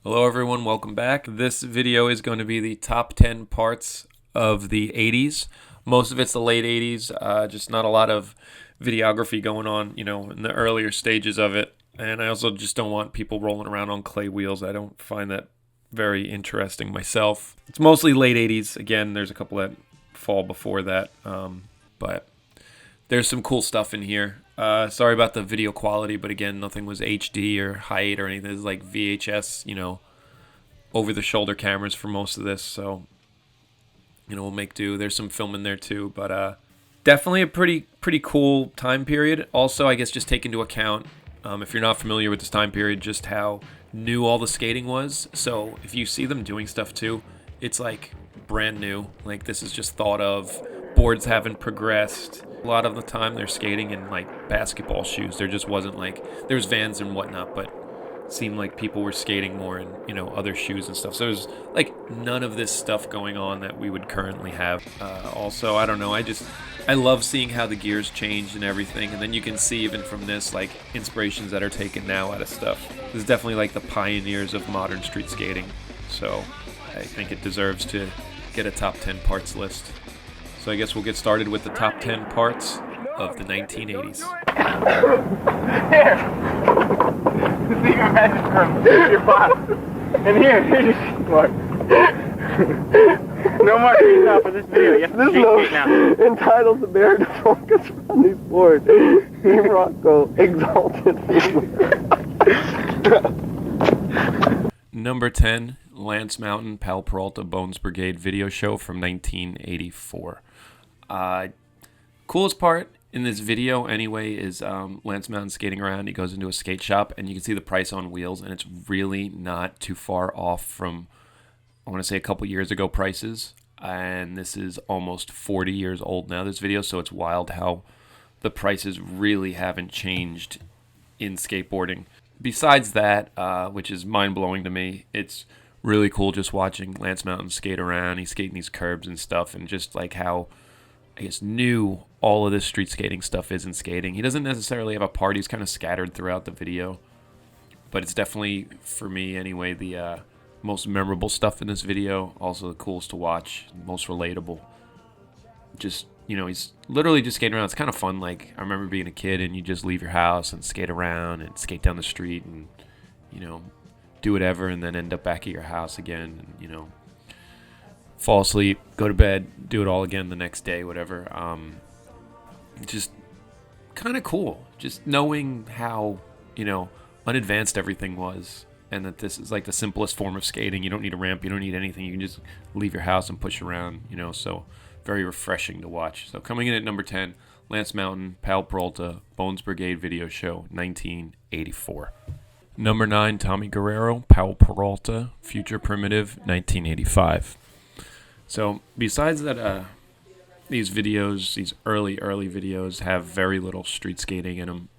Hello everyone, welcome back. This video is going to be the top 10 parts of the 80s. Most of it's the late 80s, just not a lot of videography going on, in the earlier stages of it. And I also just don't want people rolling around on clay wheels. I don't find that very interesting myself. It's mostly late 80s. Again, there's a couple that fall before that, but there's some cool stuff in here. Sorry about the video quality, but again, nothing was HD or height or anything. It's like VHS, over-the-shoulder cameras for most of this. So, we'll make do. There's some film in there too, but definitely a pretty cool time period. Also, I guess just take into account, if you're not familiar with this time period, just how new all the skating was. So if you see them doing stuff too, it's like brand new. Like this is just thought of. Boards haven't progressed. A lot of the time they're skating in like basketball shoes. There just wasn't like, there's Vans and whatnot, but it seemed like people were skating more in, other shoes and stuff. So there's like none of this stuff going on that we would currently have. Also, I don't know, I love seeing how the gears changed and everything. And then you can see even from this, like inspirations that are taken now out of stuff. This is definitely like the pioneers of modern street skating. So I think it deserves to get a top 10 parts list. So I guess we'll get started with the top 10 parts of the 1980s. Here! The secret message from your boss. And here's Mark. No more trees out for this video. You have to skate now. Entitled The Bear to Focus on These Boards. Team Rocco, Exalted. Number 10, Lance Mountain, Pal Peralta, Bones Brigade video show from 1984. Coolest part in this video anyway is Lance Mountain skating around. He goes into a skate shop and you can see the price on wheels, and it's really not too far off from, I want to say, a couple years ago prices. And this is almost 40 years old now, this video, so it's wild how the prices really haven't changed in skateboarding. Besides that, which is mind-blowing to me, it's really cool just watching Lance Mountain skate around. He's skating these curbs and stuff, and just like how, I guess, new all of this street skating stuff is in skating. He doesn't necessarily have a part. He's kind of scattered throughout the video, but it's definitely, for me anyway, the most memorable stuff in this video. Also the coolest to watch, most relatable. Just, he's literally just skating around. It's kind of fun. Like, I remember being a kid and you just leave your house and skate around and skate down the street and, do whatever, and then end up back at your house again, and, fall asleep, go to bed, do it all again the next day, whatever. Just kind of cool. Just knowing how, unadvanced everything was, and that this is like the simplest form of skating. You don't need a ramp, you don't need anything. You can just leave your house and push around, so very refreshing to watch. So coming in at number 10, Lance Mountain, Pal Peralta, Bones Brigade video show, 1984. Number 9, Tommy Guerrero, Pal Peralta, Future Primitive, 1985. So besides that, these videos, these early videos, have very little street skating in them.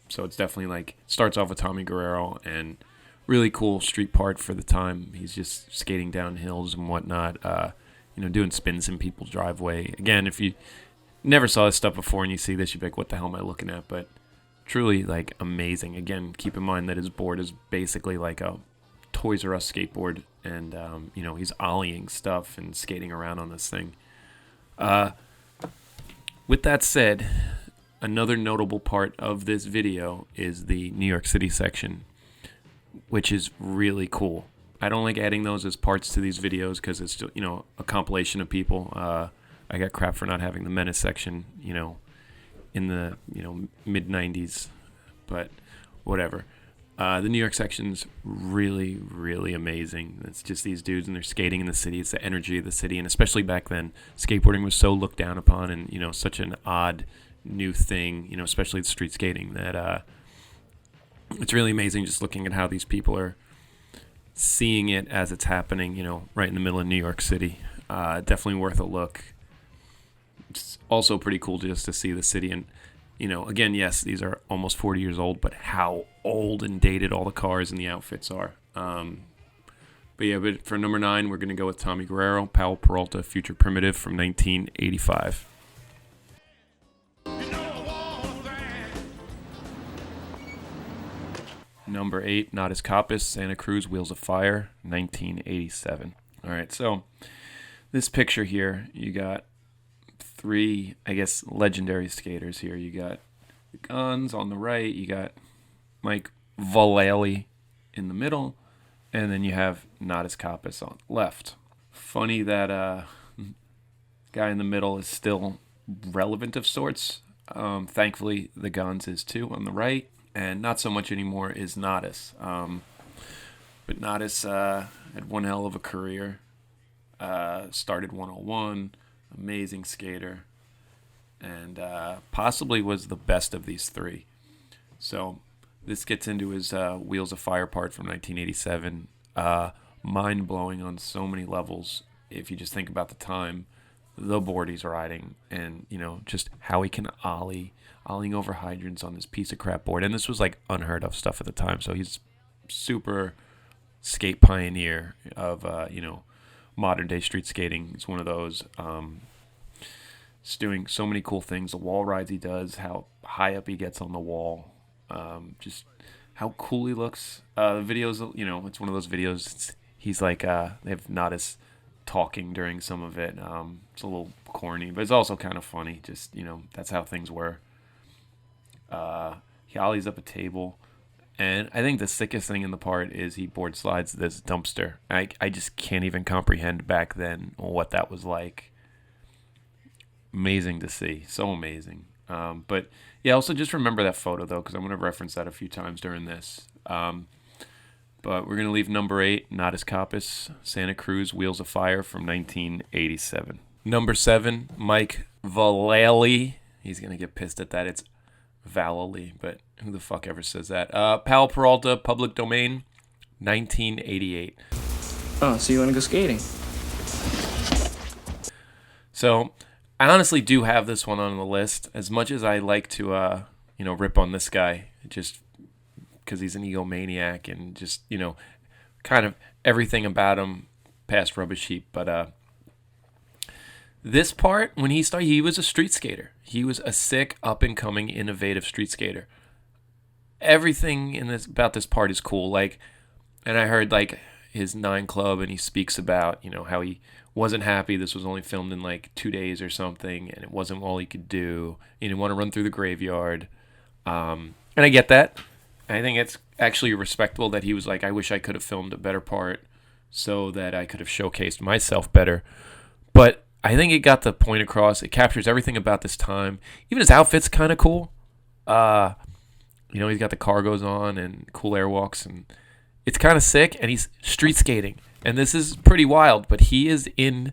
So it's definitely like, starts off with Tommy Guerrero, and really cool street part for the time. He's just skating down hills and whatnot, doing spins in people's driveway. Again, if you never saw this stuff before and you see this, you'd be like, what the hell am I looking at? But truly, like, amazing. Again, keep in mind that his board is basically like a Toys R Us skateboard, and he's ollieing stuff and skating around on this thing. With that said, another notable part of this video is the New York City section, which is really cool. I don't like adding those as parts to these videos because it's, a compilation of people. I got crap for not having the Menace section, in the mid 90s, but whatever. The New York section's really, really amazing. It's just these dudes and they're skating in the city. It's the energy of the city, and especially back then, skateboarding was so looked down upon, and such an odd new thing, especially the street skating, that it's really amazing just looking at how these people are seeing it as it's happening, right in the middle of New York City. Definitely worth a look. It's also pretty cool just to see the city, and again, yes, these are almost 40 years old, but how old and dated all the cars and the outfits are. But for number 9, we're going to go with Tommy Guerrero, Pal Peralta, Future Primitive from 1985. Number 8, NATAS KAUPAS, Santa Cruz, Wheels of Fire, 1987. All right, so this picture here, you got 3, I guess, legendary skaters here. You got the Guns on the right, you got Mike VALLELY in the middle, and then you have NATAS KAUPAS on the left. Funny that guy in the middle is still relevant of sorts. Thankfully, the Guns is too on the right, and not so much anymore is NATAS. But NATAS had one hell of a career. Started 101, amazing skater, and possibly was the best of these 3. So this gets into his Wheels of Fire part from 1987. Mind-blowing on so many levels if you just think about the time, the board he's riding, and, you know, just how he can ollieing over hydrants on this piece of crap board. And this was, like, unheard of stuff at the time. So he's super skate pioneer of, you know, modern-day street skating. He's one of those. He's doing so many cool things. The wall rides he does, how high up he gets on the wall. Just how cool he looks. The videos, you know, it's one of those videos. He's like, they have NATAS talking during some of it. It's a little corny, but it's also kind of funny. Just, you know, that's how things were. He ollies up a table, and I think the sickest thing in the part is he board slides this dumpster. I just can't even comprehend back then what that was like. Amazing to see, so amazing. But yeah, also just remember that photo though, because I'm going to reference that a few times during this. But we're going to leave number 8, NATAS KAUPAS, Santa Cruz, Wheels of Fire from 1987. Number 7, Mike VALLELY. He's going to get pissed at that. It's VALLELY, but who the fuck ever says that? Pal Peralta, Public Domain, 1988. Oh, so you want to go skating? So I honestly do have this one on the list. As much as I like to, you know, rip on this guy, just because he's an egomaniac and just, you know, kind of everything about him past rubbish heap. But this part, when he started, he was a street skater. He was a sick, up-and-coming, innovative street skater. Everything in this about this part is cool. Like, and I heard like his 9 Club, and he speaks about, you know, how he wasn't happy this was only filmed in like 2 days or something, and it wasn't all he could do. He didn't want to run through the graveyard, and I get that. I think it's actually respectable that he was like, I wish I could have filmed a better part so that I could have showcased myself better. But I think it got the point across. It captures everything about this time. Even his outfit's kind of cool. You know, he's got the cargos on and cool airwalks, and it's kind of sick, and he's street skating. And this is pretty wild, but he is in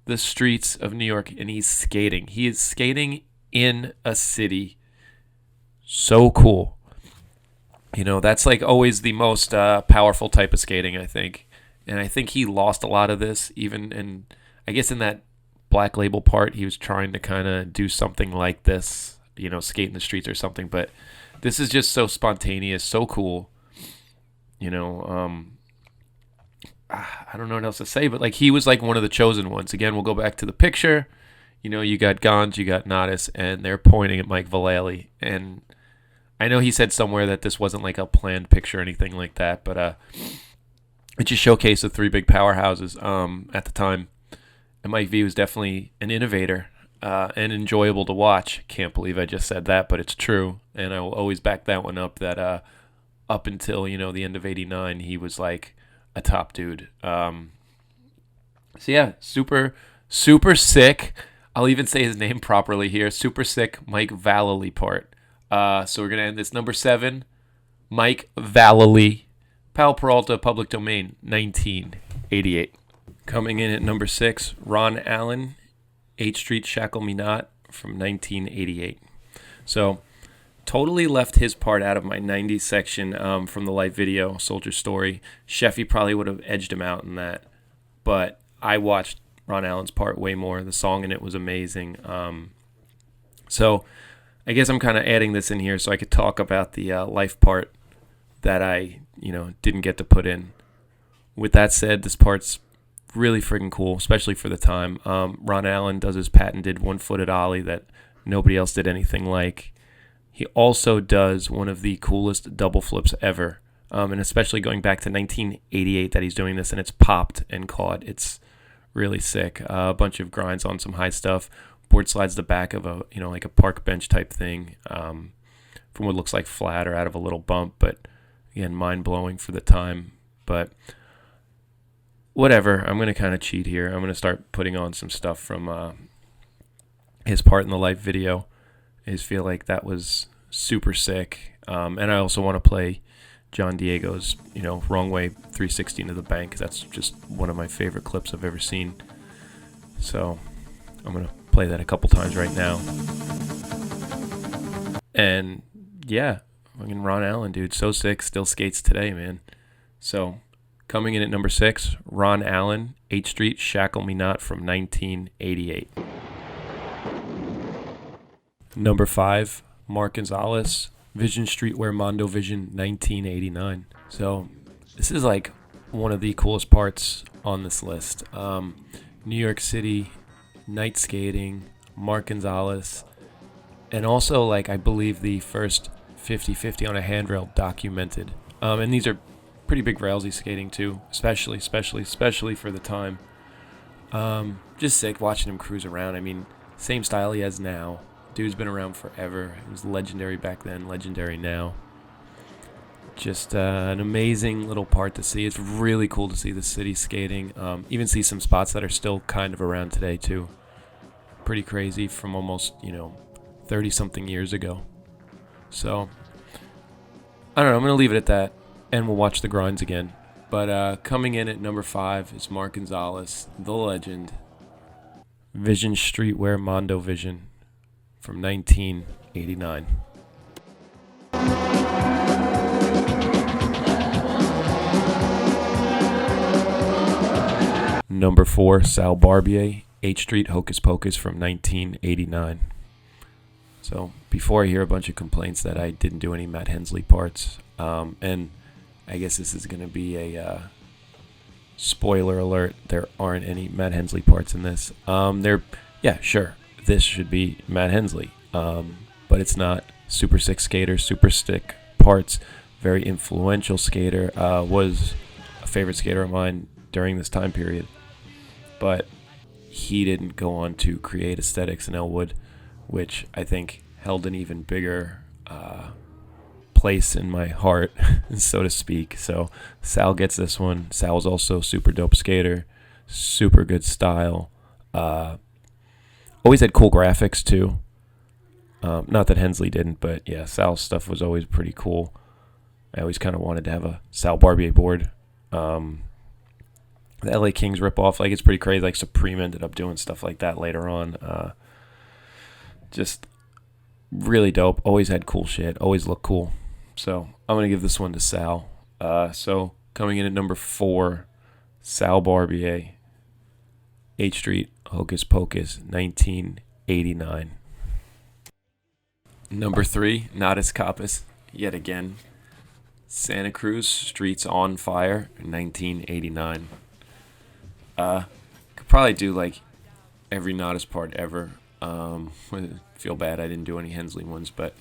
the streets of New York, and he's skating. He is skating in a city. So cool. You know, that's like always the most powerful type of skating, I think. And I think he lost a lot of this, even in, I guess in that Black Label part, he was trying to kind of do something like this, you know, skate in the streets or something. But this is just so spontaneous, so cool. You know, I don't know what else to say, but like he was like one of the chosen ones. Again, we'll go back to the picture. You know, you got Gons, you got NATAS, and they're pointing at Mike VALLELY. And I know he said somewhere that this wasn't like a planned picture or anything like that, but it just showcased the 3 big powerhouses at the time. And Mike V was definitely an innovator and enjoyable to watch. Can't believe I just said that, but it's true. And I will always back that one up, that up until, you know, the end of 89, he was like a top dude. So yeah, super, super sick. I'll even say his name properly here. Super sick Mike VALLELY part. So we're going to end this. Number 7, Mike VALLELY, Pal Peralta, Public Domain, 1988. Coming in at number 6, Ron Allen, 8th Street, Shackle Me Not, from 1988. So totally left his part out of my 90s section from the live video, Soldier Story. Sheffy probably would have edged him out in that. But I watched Ron Allen's part way more. The song in it was amazing. So I guess I'm kind of adding this in here so I could talk about the life part that I, you know, didn't get to put in. With that said, this part's really freaking cool, especially for the time. Ron Allen does his patented one-footed ollie that nobody else did anything like. He also does one of the coolest double flips ever. And especially going back to 1988 that he's doing this, and it's popped and caught. It's really sick. A bunch of grinds on some high stuff. Board slides the back of a, like a park bench type thing, from what looks like flat or out of a little bump, but again, mind-blowing for the time. But whatever, I'm going to kind of cheat here. I'm going to start putting on some stuff from his part in the live video. I just feel like that was super sick. And I also want to play John Diego's, Wrong Way 360 into the bank, because that's just one of my favorite clips I've ever seen. So I'm going to play that a couple times right now. And yeah, fucking Ron Allen, dude, so sick, still skates today, man. So coming in at number 6, Ron Allen, 8th Street, Shackle Me Not from 1988. Number 5, Mark Gonzalez, Vision Streetwear Mondo Vision 1989. So this is like one of the coolest parts on this list. New York City, night skating, Mark Gonzalez, and also like I believe the first 50-50 on a handrail documented. And these are pretty big rails he's skating too, especially for the time. Just sick watching him cruise around. I mean, same style he has now. Dude's been around forever. He was legendary back then, legendary now. Just an amazing little part to see. It's really cool to see the city skating. Even see some spots that are still kind of around today too. Pretty crazy from almost, 30-something years ago. So, I don't know. I'm going to leave it at that, and we'll watch the grinds again. But coming in at number 5 is Mark Gonzalez, the legend. Vision Streetwear Mondo Vision from 1989. Number 4, Sal Barbier, 8th Street Hocus Pocus from 1989. So before I hear a bunch of complaints that I didn't do any Matt Hensley parts, and I guess this is going to be a spoiler alert, there aren't any Matt Hensley parts in this. Yeah, sure, this should be Matt Hensley, but it's not. Super sick skater, super sick parts, very influential skater, was a favorite skater of mine during this time period, but he didn't go on to create Aesthetics in Elwood, which I think held an even bigger place in my heart, so to speak. So Sal gets this one. Sal's also super dope skater, super good style. Always had cool graphics too. Not that Hensley didn't, but yeah, Sal's stuff was always pretty cool. I always kind of wanted to have a Sal Barbier board. The LA Kings ripoff, like, it's pretty crazy. Like, Supreme ended up doing stuff like that later on. Just really dope. Always had cool shit. Always looked cool. So I'm going to give this one to Sal. So coming in at number 4, Sal Barbier, 8th Street, Hocus Pocus, 1989. Number 3, NATAS KAUPAS, yet again. Santa Cruz, Streets on Fire, 1989. Could probably do like every NATAS part ever. Feel bad I didn't do any Hensley ones, but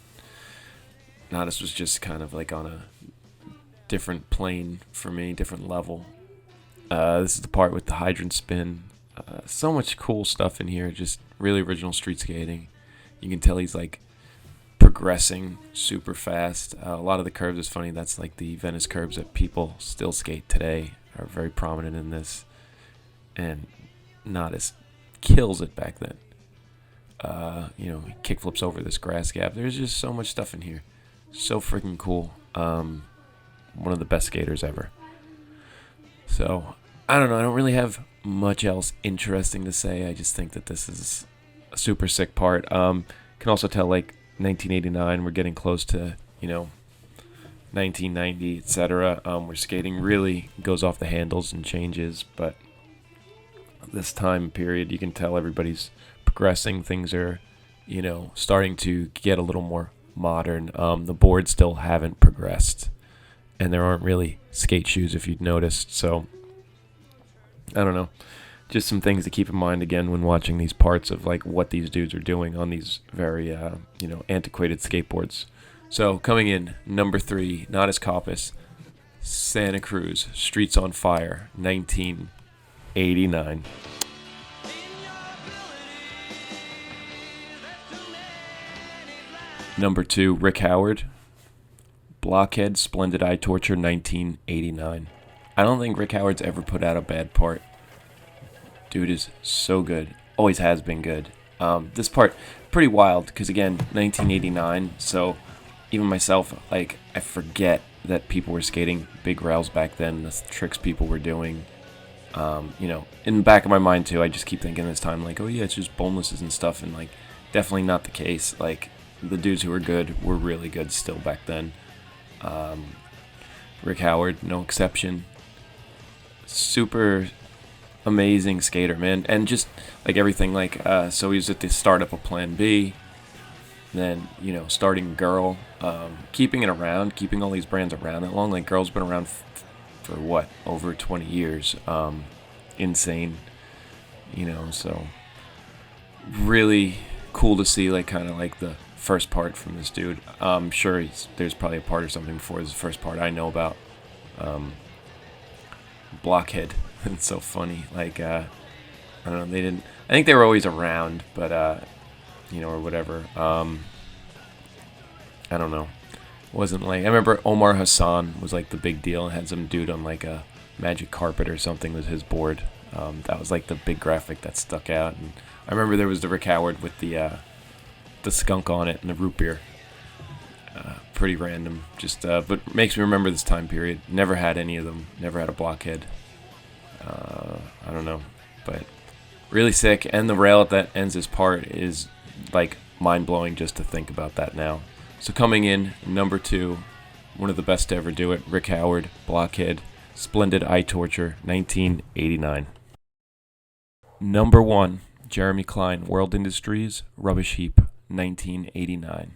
NATAS was just kind of like on a different plane for me, different level. This is the part with the hydrant spin. So much cool stuff in here, just really original street skating. You can tell he's like progressing super fast. A lot of the curves is funny. That's like the Venice curves that people still skate today are very prominent in this. And NATAS kills it back then. He kick flips over this grass gap. There's just so much stuff in here. So freaking cool. One of the best skaters ever. So, I don't know. I don't really have much else interesting to say. I just think that this is a super sick part. Can also tell, like, 1989, we're getting close to, 1990, etc. Where skating really goes off the handles and changes, but this time period, you can tell everybody's progressing. Things are, starting to get a little more modern. The boards still haven't progressed, and there aren't really skate shoes, if you'd noticed. So, I don't know. Just some things to keep in mind again when watching these parts of like what these dudes are doing on these very antiquated skateboards. So coming in number 3, NATAS KAUPAS, Santa Cruz, Streets on Fire, 1989. Number 2, Rick Howard, Blockhead, Splendid Eye Torture, 1989. I don't think Rick Howard's ever put out a bad part. Dude is so good. Always has been good. This part, pretty wild, because again, 1989, so even myself, like, I forget that people were skating big rails back then, the tricks people were doing. You know, in the back of my mind, too, I just keep thinking this time, like, oh yeah, it's just bonelesses and stuff, and, like, definitely not the case. Like, the dudes who were good were really good still back then. Rick Howard, no exception. Super amazing skater, man. And just like everything, like so he was at the startup of Plan B, then, you know, starting Girl, keeping it around, keeping all these brands around that long. Like, Girl's been around for what, over 20 years. Insane, you know. So really cool to see, like, kind of like the first part from this dude. I'm sure there's probably a part or something before this first part I know about. Blockhead. It's so funny. Like, I don't know, they didn't, I think they were always around, but, you know, or whatever. I don't know. It wasn't like, I remember Omar Hassan was like the big deal and had some dude on like a magic carpet or something with his board. That was like the big graphic that stuck out. And I remember there was the Rick Howard with the skunk on it and the root beer. Pretty random, just but makes me remember this time period. Never had any of them. Never had a Blockhead. I don't know, but really sick. And the rail that ends this part is like mind-blowing just to think about that now. So coming in, number 2, one of the best to ever do it, Rick Howard, Blockhead, Splendid Eye Torture, 1989. Number 1, Jeremy Klein, World Industries, Rubbish Heap, 1989.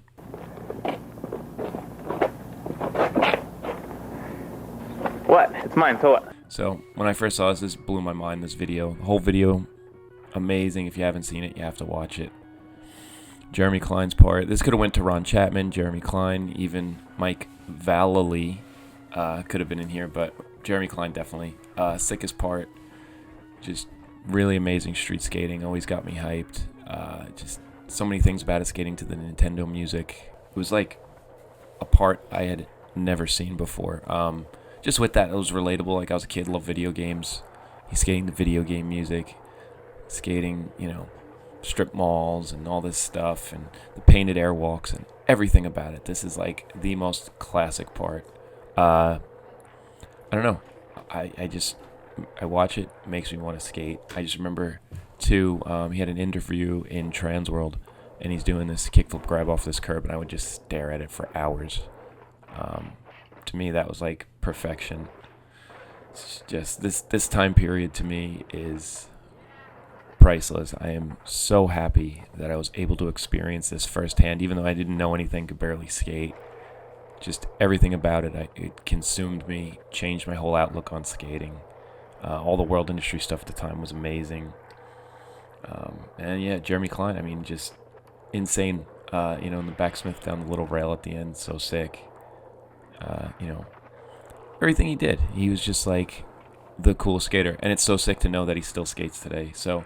What? It's mine, so what? So when I first saw this blew my mind, this video. The whole video, amazing. If you haven't seen it, you have to watch it. Jeremy Klein's part. This could have went to Ron Chapman, Jeremy Klein, even Mike VALLELY could have been in here, but Jeremy Klein definitely. Sickest part. Just really amazing street skating. Always got me hyped. Just so many things about it, skating to the Nintendo music. It was like a part I had never seen before. Just with that, it was relatable. Like, I was a kid, loved video games. He's skating the video game music, skating, you know, strip malls and all this stuff, and the painted airwalks and everything about it. This is like the most classic part. I don't know. I watch it, makes me want to skate. I just remember too, he had an interview in Transworld, and he's doing this kickflip grab off this curb, and I would just stare at it for hours. To me, that was like perfection. It's just this time period to me is priceless. I am so happy that I was able to experience this firsthand, even though I didn't know anything, could barely skate. Just everything about it, it consumed me, changed my whole outlook on skating. All the World Industry stuff at the time was amazing. And yeah, Jeremy Klein, I mean, just insane. You know, in the backsmith down the little rail at the end, so sick. You know, everything he did, he was just like the coolest skater, and it's so sick to know that he still skates today. So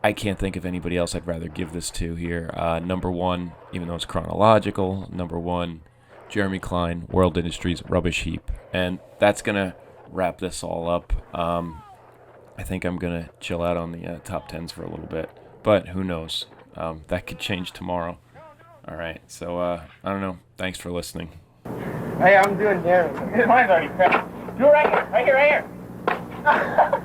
I can't think of anybody else I'd rather give this to here. Number 1, even though it's chronological, number 1, Jeremy Klein, World Industries, Rubbish Heap. And that's gonna wrap this all up. I think I'm gonna chill out on the top 10s for a little bit, but who knows, that could change tomorrow. Alright, so I don't know, thanks for listening. Hey, I'm doing damage. Mine's already cracked. Do it right here, right here, right here.